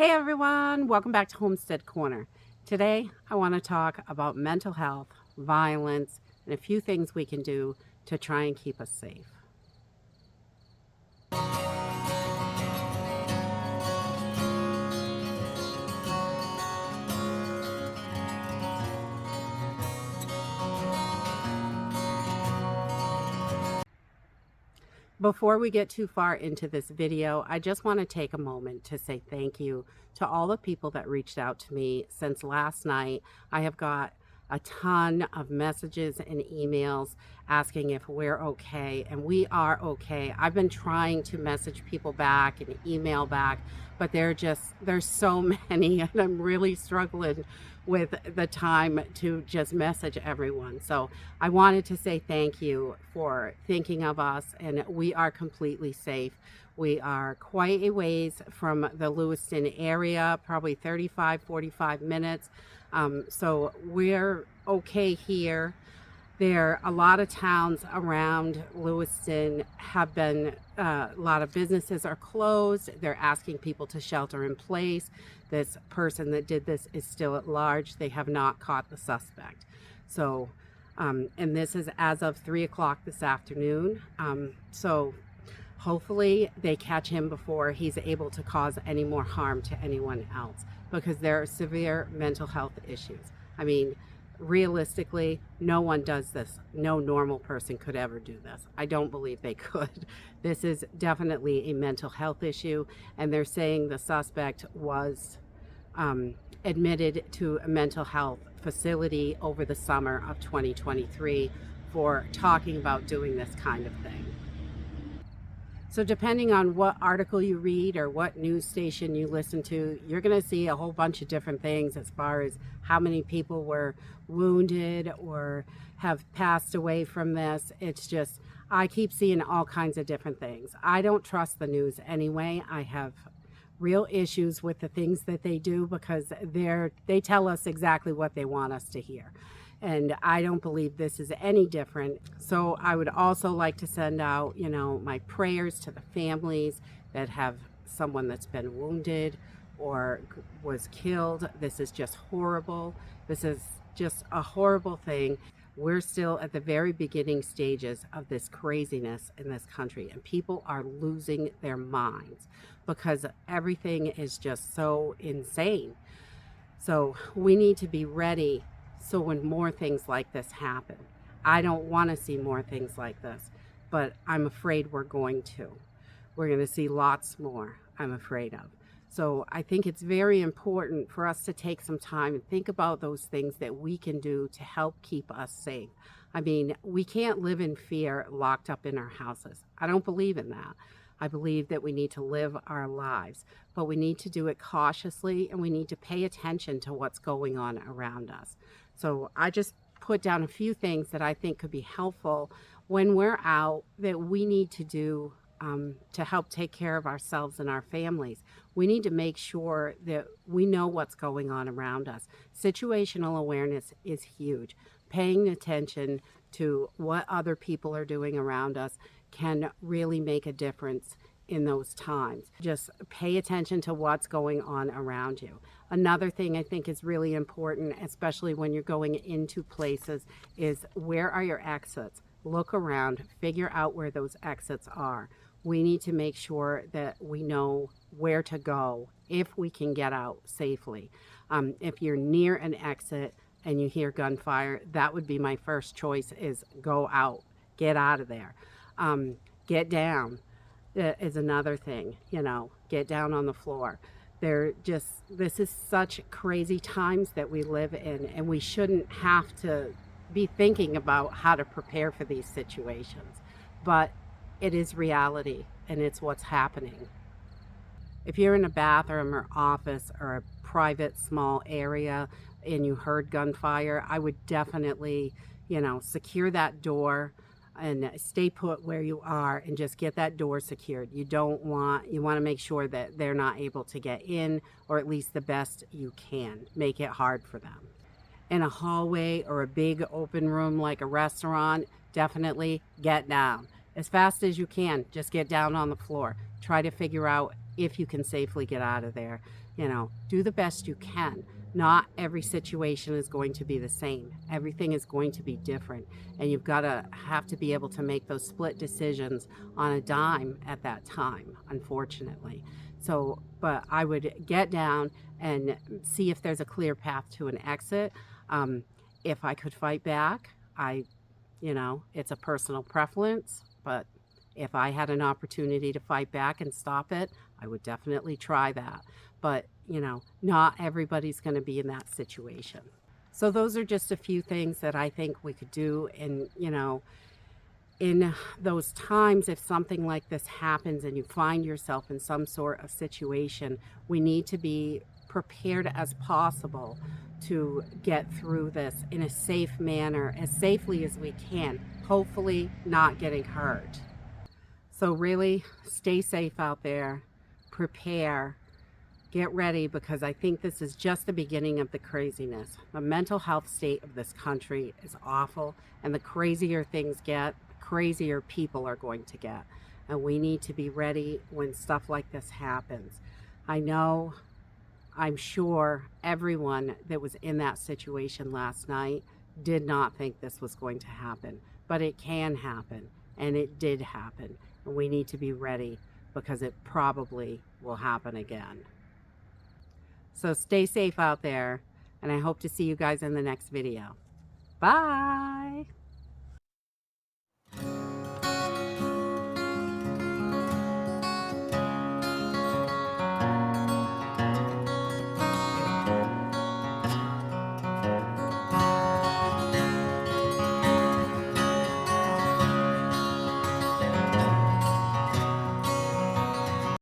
Hey everyone, welcome back to Homestead Corner. Today I want to talk about mental health, violence, and a few things we can do to try and keep us safe. Before we get too far into this video, I just want to take a moment to say thank you to all the people that reached out to me since last night. I have got a ton of messages and emails asking if we're okay, and we are okay. I've been trying to message people back and email back, but there's so many, and I'm really struggling with the time to just message everyone. So I wanted to say thank you for thinking of us, and we are completely safe. We are quite a ways from the Lewiston area, probably 35-45 minutes. So we're okay here. There a lot of towns around Lewiston have been, a lot of businesses are closed. They're asking people to shelter in place. This person that did this is still at large. They have not caught the suspect. So, and this is as of 3 o'clock this afternoon. So hopefully they catch him before he's able to cause any more harm to anyone else, because there are severe mental health issues. I mean, realistically, no one does this. No normal person could ever do this. I don't believe they could. This is definitely a mental health issue, and they're saying the suspect was admitted to a mental health facility over the summer of 2023 for talking about doing this kind of thing. So depending on what article you read or what news station you listen to, you're going to see a whole bunch of different things as far as how many people were wounded or have passed away from this. It's just, I keep seeing all kinds of different things. I don't trust the news anyway. I have real issues with the things that they do, because they tell us exactly what they want us to hear. And I don't believe this is any different. So I would also like to send out, my prayers to the families that have someone that's been wounded or was killed. This is just horrible. This is just a horrible thing. We're still at the very beginning stages of this craziness in this country, and people are losing their minds because everything is just so insane. So we need to be ready, so when more things like this happen. I don't want to see more things like this, but I'm afraid we're going to. We're going to see lots more, I'm afraid of. So I think it's very important for us to take some time and think about those things that we can do to help keep us safe. I mean, we can't live in fear locked up in our houses. I don't believe in that. I believe that we need to live our lives, but we need to do it cautiously, and we need to pay attention to what's going on around us. So I just put down a few things that I think could be helpful when we're out that we need to do to help take care of ourselves and our families. We need to make sure that we know what's going on around us. Situational awareness is huge. Paying attention to what other people are doing around us can really make a difference in those times. Just pay attention to what's going on around you. Another thing I think is really important, especially when you're going into places, is where are your exits? Look around, figure out where those exits are. We need to make sure that we know where to go if we can get out safely. If you're near an exit and you hear gunfire, that would be my first choice, is go out, get out of there. Get down is another thing, get down on the floor. This is such crazy times that we live in, and we shouldn't have to be thinking about how to prepare for these situations. But it is reality, and it's what's happening. If you're in a bathroom or office or a private small area and you heard gunfire, I would definitely, secure that door and stay put where you are and just get that door secured. You want to make sure that they're not able to get in, or at least the best you can. Make it hard for them. In a hallway or a big open room like a restaurant, definitely get down. As fast as you can, just get down on the floor. Try to figure out if you can safely get out of there. Do the best you can. Not every situation is going to be the same. Everything is going to be different, and you've got to have to be able to make those split decisions on a dime at that time, unfortunately. So, but I would get down and see if there's a clear path to an exit. If I could fight back, it's a personal preference, but if I had an opportunity to fight back and stop it, I would definitely try that. But, not everybody's going to be in that situation. So those are just a few things that I think we could do. And, in those times, if something like this happens and you find yourself in some sort of situation, we need to be prepared as possible to get through this in a safe manner, as safely as we can, hopefully not getting hurt. So really, stay safe out there, prepare, get ready, because I think this is just the beginning of the craziness. The mental health state of this country is awful, and the crazier things get, the crazier people are going to get. And we need to be ready when stuff like this happens. I'm sure everyone that was in that situation last night did not think this was going to happen, but it can happen, and it did happen. And we need to be ready, because it probably will happen again. So stay safe out there, and I hope to see you guys in the next video. Bye!